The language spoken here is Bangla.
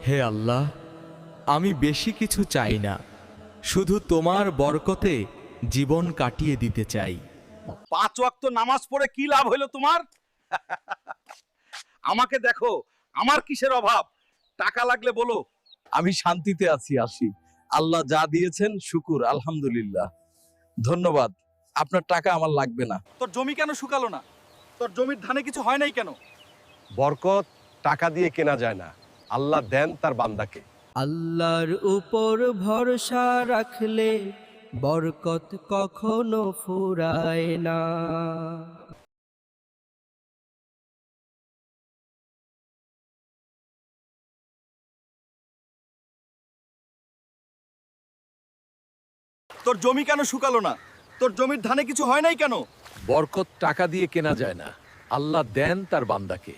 হে আল্লাহ, আমি বেশি কিছু চাই না, শুধু তোমার বরকতে জীবন কাটিয়ে দিতে চাই। 5 ওয়াক্ত নামাজ পড়ে কি লাভ হইলো তোমার? আমাকে দেখো, আমার কিসের অভাব? টাকা লাগলে বলো। আমি শান্তিতে আছি, আসি। আল্লাহ যা দিয়েছেন শুকুর, আলহামদুলিল্লাহ। ধন্যবাদ। আপনার টাকা আমার লাগবে না। তোর জমি কেন শুকালো না? তোর জমির ধানে কিছু হয় নাই কেন? বরকত টাকা দিয়ে কেনা যায় না, আল্লাহ দেন তার বান্দাকে। আল্লাহর উপর ভরসা রাখলে বরকত কখনো ফুরায় না। তোর জমি কেন শুকালো না? তোর জমির ধানে কিছু হয় নাই কেন? বরকত টাকা দিয়ে কেনা যায় না, আল্লাহ দেন তার বান্দাকে।